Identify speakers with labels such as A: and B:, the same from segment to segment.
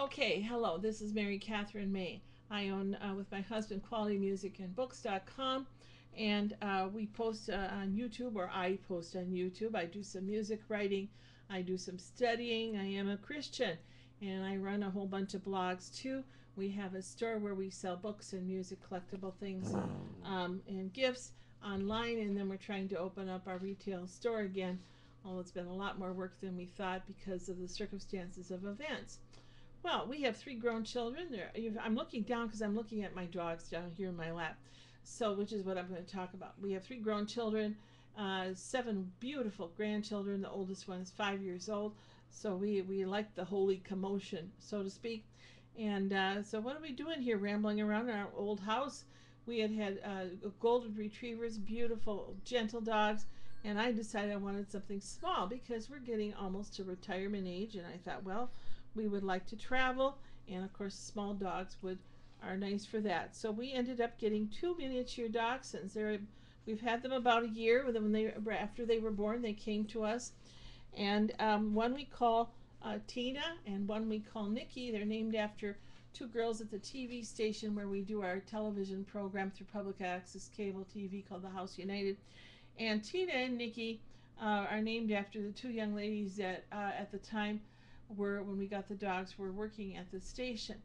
A: Okay, hello, this is Mary Katherine May. I own, with my husband, QualityMusicAndBooks.com, and we post on YouTube, or I post on YouTube. I do some music writing, I do some studying. I am a Christian, and I run a whole bunch of blogs too. We have a store where we sell books and music, collectible things, and gifts online, and then we're trying to open up our retail store again. Well, it's been a lot more work than we thought because of the circumstances of events. Well, we have 3 grown children. I'm looking down because I'm looking at my dogs down here in my lap. So, which is what I'm going to talk about. We have 3 grown children, 7 beautiful grandchildren. The oldest one is 5 years old. So we like the holy commotion, so to speak. And so what are we doing here, rambling around in our old house? We had golden retrievers, beautiful, gentle dogs. And I decided I wanted something small because we're getting almost to retirement age. And I thought, well, we would like to travel, and of course small dogs are nice for that. So we ended up getting 2 miniature dachshunds. We've had them about a year. After they were born, they came to us, and one we call Tina and one we call Nikki. They're named after 2 girls at the TV station where we do our television program through public access cable TV called The House United. And Tina and Nikki are named after the 2 young ladies that at the time when we got the dogs, were working at the station.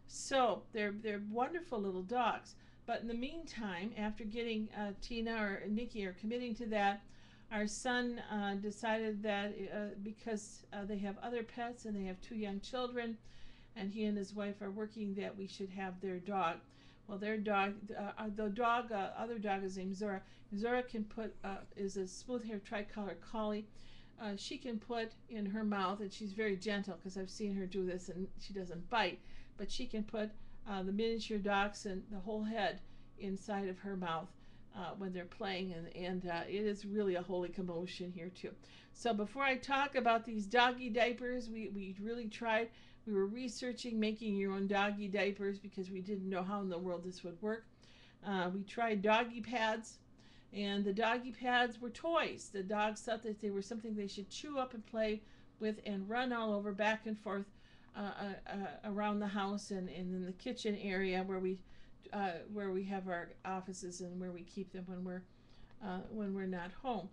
A: So they're wonderful little dogs. But in the meantime, after getting Tina or Nikki or committing to that, our son decided that because they have other pets and they have 2 young children, and he and his wife are working, that we should have their dog. Well, their dog, other dog is named Zora. Zora is a smooth-haired tricolor collie. She can put in her mouth, and she's very gentle because I've seen her do this, and she doesn't bite, but she can put the miniature dachshund, the whole head, inside of her mouth when they're playing, and it is really a holy commotion here too. So before I talk about these doggy diapers, we really tried. We were researching making your own doggy diapers because we didn't know how in the world this would work. We tried doggy pads. And the doggy pads were toys. The dogs thought that they were something they should chew up and play with and run all over back and forth around the house and in the kitchen area where we have our offices and where we keep them when we're not home.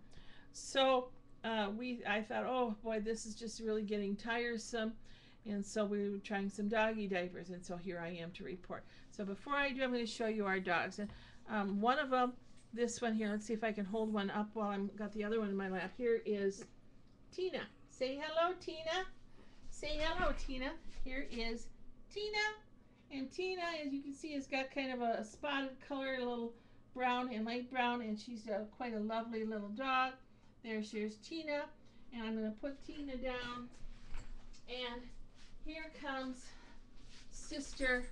A: So I thought, oh boy, this is just really getting tiresome. And so we were trying some doggy diapers, and so here I am to report. So before I do, I'm going to show you our dogs. And one of them, this one here, let's see if I can hold one up while I've got the other one in my lap. Here is Tina. Say hello, Tina. Say hello, Tina. Here is Tina. And Tina, as you can see, has got kind of a spotted color, a little brown and light brown, and she's quite a lovely little dog. There's Tina. And I'm going to put Tina down. And here comes Sister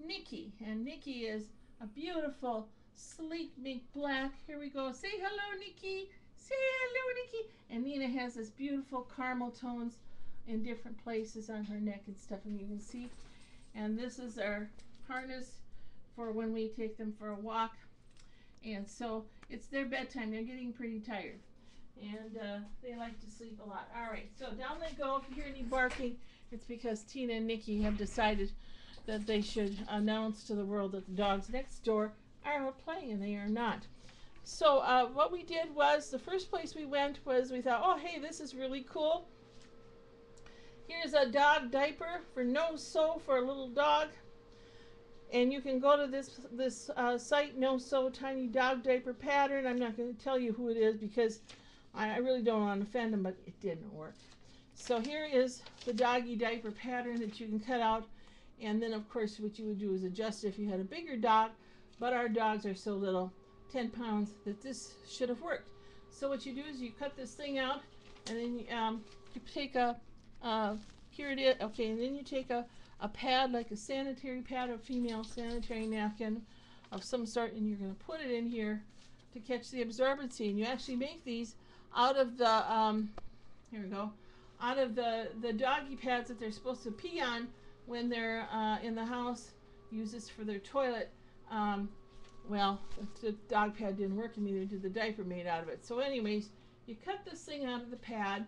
A: Nikki. And Nikki is a beautiful, sleek mink black. Here we go. Say hello, Nikki. Say hello, Nikki. And Nina has this beautiful caramel tones in different places on her neck and stuff, and you can see. And this is our harness for when we take them for a walk. And so it's their bedtime. They're getting pretty tired, and they like to sleep a lot. All right, so down they go. If you hear any barking, it's because Tina and Nikki have decided that they should announce to the world that the dogs next door are out playing, and they are not. So what we did was, the first place we went was, we thought, oh hey, this is really cool. Here's a dog diaper for no sew for a little dog, and you can go to this site, No Sew Tiny Dog Diaper Pattern. I'm not going to tell you who it is because I really don't want to offend them, but it didn't work. So here is the doggy diaper pattern that you can cut out, and then of course what you would do is adjust if you had a bigger dog. But our dogs are so little, 10 pounds, that this should have worked. So what you do is you cut this thing out, and then you take here it is, okay, and then you take a pad, like a sanitary pad or female sanitary napkin of some sort, and you're going to put it in here to catch the absorbency. And you actually make these out of the, here we go, out of the doggy pads that they're supposed to pee on when they're in the house, use this for their toilet. Well, the dog pad didn't work, and neither did the diaper made out of it. So anyways, you cut this thing out of the pad,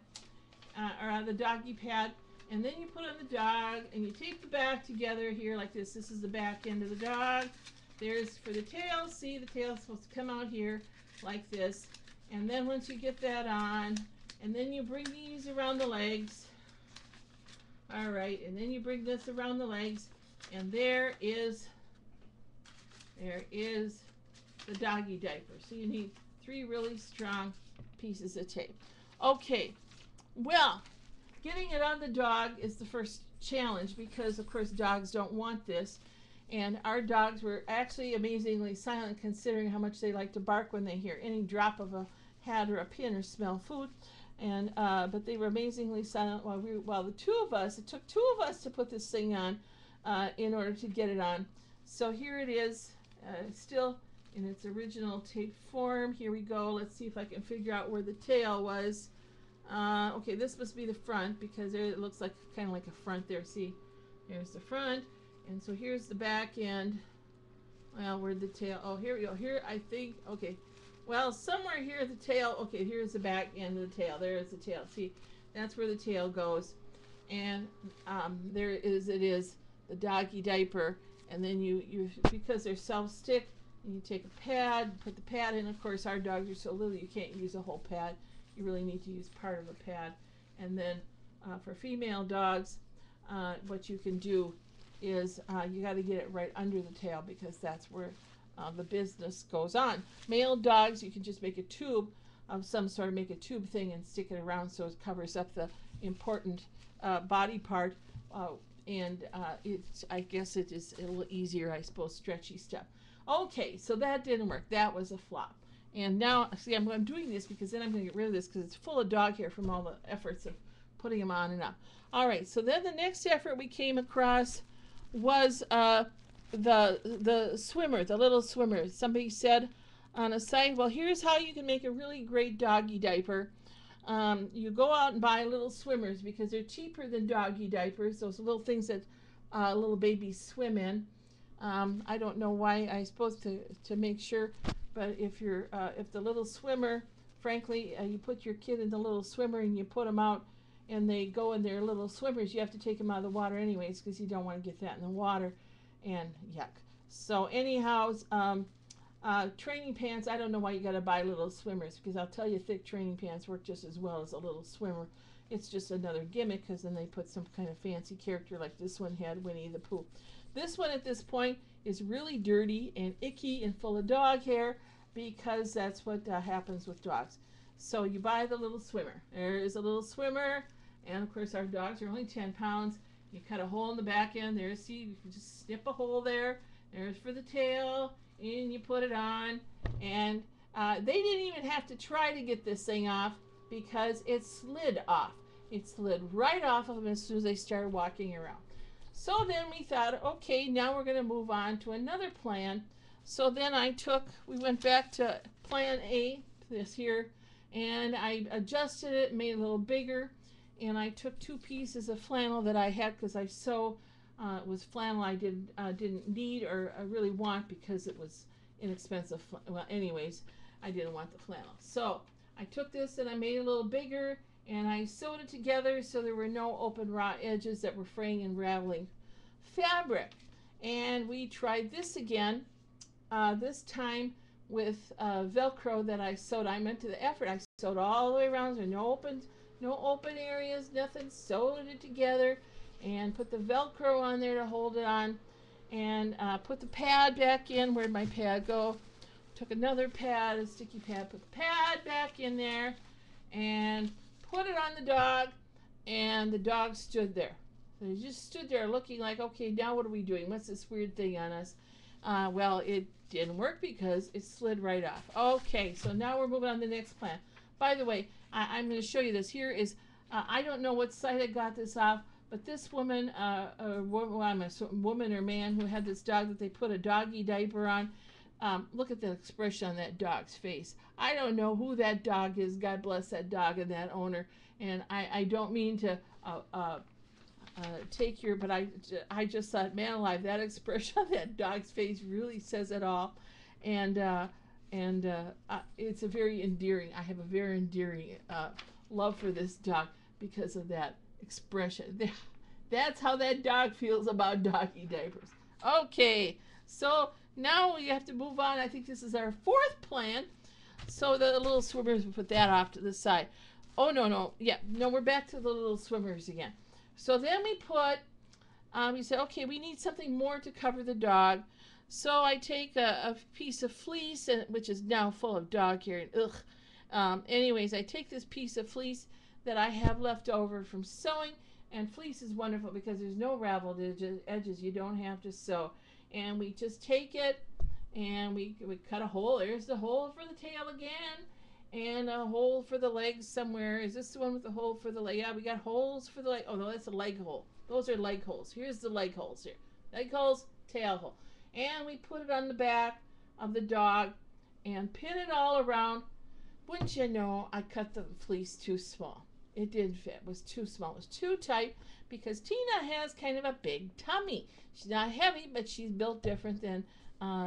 A: or out of the doggy pad, and then you put on the dog, and you tape the back together here like this. This is the back end of the dog. There's for the tail. See, the tail's supposed to come out here like this. And then once you get that on, and then you bring these around the legs. All right, and then you bring this around the legs, and there is the doggy diaper. So you need 3 really strong pieces of tape. Okay, well, getting it on the dog is the first challenge because, of course, dogs don't want this. And our dogs were actually amazingly silent considering how much they like to bark when they hear any drop of a hat or a pin or smell food. And but they were amazingly silent while the two of us, it took 2 of us to put this thing on in order to get it on. So here it is, still in its original tape form. Here we go. Let's see if I can figure out where the tail was. Okay, this must be the front because there it looks like kind of like a front there. See, here's the front. And so here's the back end. Well, where'd the tail? Oh, here we go. Here, I think, okay. Well, somewhere here, the tail, okay, here's the back end of the tail. There's the tail. See, that's where the tail goes. And there it is, the doggy diaper. And then you because they're self-stick, and you take a pad, put the pad in. Of course, our dogs are so little, you can't use a whole pad. You really need to use part of a pad. And then for female dogs, what you can do is you got to get it right under the tail because that's where the business goes on. Male dogs, you can just make a tube of some sort, make a tube thing and stick it around so it covers up the important body part. I guess it is a little easier, I suppose, stretchy stuff. Okay, so that didn't work. That was a flop. And now, see, I'm doing this because then I'm going to get rid of this because it's full of dog hair from all the efforts of putting them on and up. All right, so then the next effort we came across was the swimmer, the little swimmer. Somebody said on a site, well, here's how you can make a really great doggy diaper. You go out and buy little swimmers because they're cheaper than doggy diapers, those little things that little babies swim in. I don't know why, I'm supposed to make sure, but if the little swimmer, frankly, you put your kid in the little swimmer and you put them out and they go in their little swimmers, you have to take them out of the water anyways because you don't want to get that in the water and yuck. So anyhow, training pants, I don't know why you got to buy little swimmers because I'll tell you thick training pants work just as well as a little swimmer. It's just another gimmick because then they put some kind of fancy character like this one had, Winnie the Pooh. This one at this point is really dirty and icky and full of dog hair because that's what happens with dogs. So you buy the little swimmer. There is a little swimmer, and of course our dogs are only 10 pounds. You cut a hole in the back end. There's, see, you can just snip a hole there. There's for the tail, and you put it on. And they didn't even have to try to get this thing off because it slid off. It slid right off of them as soon as they started walking around. So then we thought, okay, now we're going to move on to another plan. So then we went back to plan A, this here, and I adjusted it, made it a little bigger, and I took 2 pieces of flannel that I had because it was flannel I didn't need or I really want because it was inexpensive. Well, anyways, I didn't want the flannel. So I took this and I made it a little bigger and I sewed it together so there were no open raw edges that were fraying and raveling fabric. And we tried this again, this time with Velcro that I sewed. I meant to the effort. I sewed all the way around. There were no open areas, nothing. Sewed it together and put the Velcro on there to hold it on and put the pad back in. Where'd my pad go? Took another pad, a sticky pad, put the pad back in there and put it on the dog, and the dog stood there. So he just stood there looking like, okay, now what are we doing? What's this weird thing on us? Well, it didn't work because it slid right off. Okay, so now we're moving on to the next plan. By the way, I'm going to show you this. Here is, I don't know what site I got this off, but this woman, woman or man who had this dog that they put a doggy diaper on, look at the expression on that dog's face. I don't know who that dog is. God bless that dog and that owner. And I don't mean to take your, but I just thought, man alive, that expression on that dog's face really says it all. And it's a very endearing, I have a very endearing love for this dog because of that expression. That's how that dog feels about doggy diapers. Okay, so now we have to move on. I think this is our fourth plan. So the little swimmers, we put that off to the side. Oh, no. Yeah, no, we're back to the little swimmers again. So then we put, we said, okay, we need something more to cover the dog. So I take a piece of fleece, which is now full of dog hair. And ugh. Anyways, I take this piece of fleece that I have left over from sewing. And fleece is wonderful because there's no raveled edges. You don't have to sew. And we just take it and we cut a hole. There's the hole for the tail again. And a hole for the legs somewhere. Is this the one with the hole for the leg? Yeah, we got holes for the leg. Oh, no, that's a leg hole. Those are leg holes. Here's the leg holes here. Leg holes, tail hole. And we put it on the back of the dog and pin it all around. Wouldn't you know, I cut the fleece too small. It didn't fit. It was too small. It was too tight because Tina has kind of a big tummy. She's not heavy, but she's built different than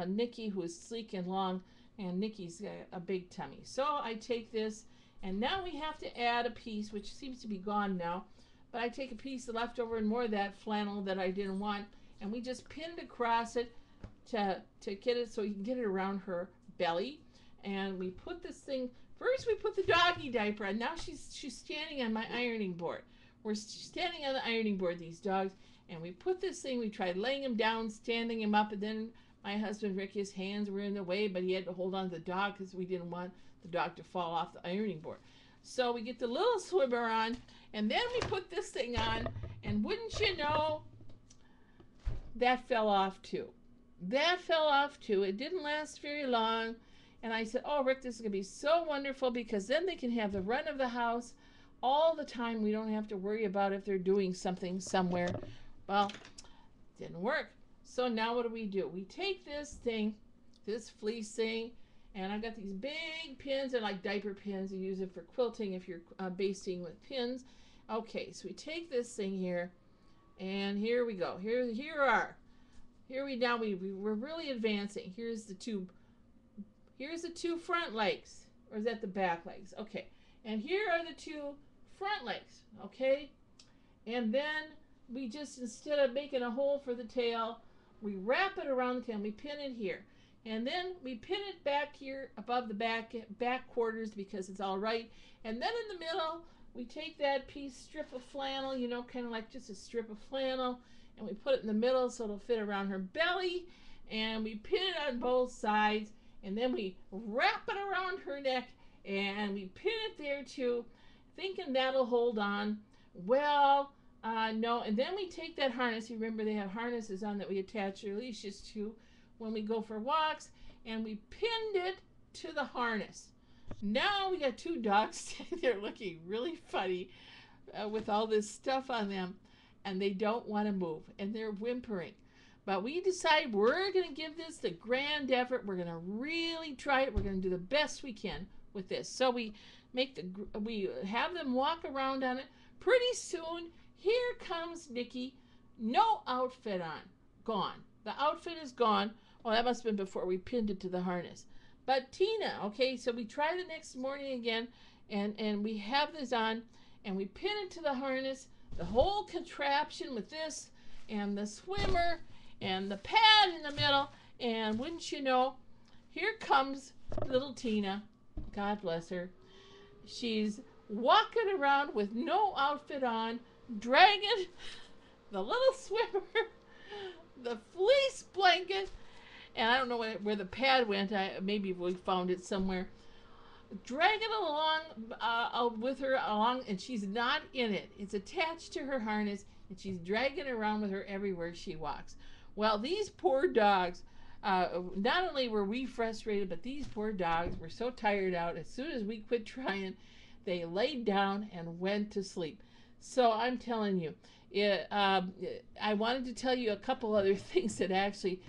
A: Nikki, who is sleek and long, and Nikki's a big tummy. So I take this, and now we have to add a piece, which seems to be gone now, but I take a piece of leftover and more of that flannel that I didn't want, and we just pinned across it to get it so you can get it around her belly. And we put this thing, first we put the doggy diaper on. Now she's standing on my ironing board. We're standing on the ironing board, these dogs, and we put this thing, we tried laying him down, standing him up, and then my husband Rick, his hands were in the way, but he had to hold on to the dog because we didn't want the dog to fall off the ironing board. So we get the little swimmer on, and then we put this thing on, and wouldn't you know, that fell off too. That fell off too. It didn't last very long. And I said, oh, Rick, this is going to be so wonderful because then they can have the run of the house all the time. We don't have to worry about if they're doing something somewhere. Well, didn't work. So now what do? We take this thing, this fleece thing, and I've got these big pins. They're like diaper pins. You use it for quilting if you're basting with pins. Okay, so we take this thing here, and here we go. We're really advancing. Here's the two front legs, or is that the back legs? Okay, and here are the two front legs, okay? And then we just, instead of making a hole for the tail, we wrap it around the tail and we pin it here. And then we pin it back here above the back quarters because it's all right. And then in the middle, we take that strip of flannel, you know, kind of like just a strip of flannel, and we put it in the middle so it'll fit around her belly, and we pin it on both sides. And then we wrap it around her neck and we pin it there too, thinking that'll hold on. Well, no. And then we take that harness. You remember they have harnesses on that we attach your leashes to when we go for walks. And we pinned it to the harness. Now we got two dogs standing there looking really funny with all this stuff on them. And they don't want to move. And they're whimpering. But we decide we're going to give this the grand effort. We're going to really try it. We're going to do the best we can with this. So we have them walk around on it. Pretty soon, here comes Nikki. No outfit on. Gone. The outfit is gone. Well, that must have been before we pinned it to the harness. But Tina, okay, so we try the next morning again, and we have this on, and we pin it to the harness. The whole contraption with this, and the swimmer, and the pad in the middle, and wouldn't you know, here comes little Tina. God bless her. She's walking around with no outfit on, dragging the little swimmer, the fleece blanket, and I don't know where the pad went. Maybe we found it somewhere. Dragging it along with her along, and she's not in it. It's attached to her harness, and she's dragging it around with her everywhere she walks. Well, these poor dogs, not only were we frustrated, but these poor dogs were so tired out. As soon as we quit trying, they laid down and went to sleep. So I'm telling you, I wanted to tell you a couple other things that actually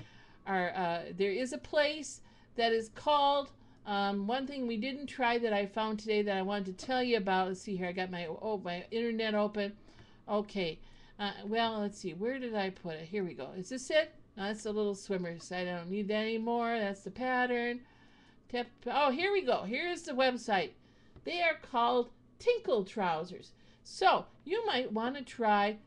A: are, there is a place that is called, one thing we didn't try that I found today that I wanted to tell you about. Let's see here, I got my internet open. Okay. Well, let's see. Where did I put it? Here we go. Is this it? No, that's the little swimmer side. I don't need that anymore. That's the pattern. Oh, here we go. Here's the website. They are called Tinkle Trousers. So you might want to try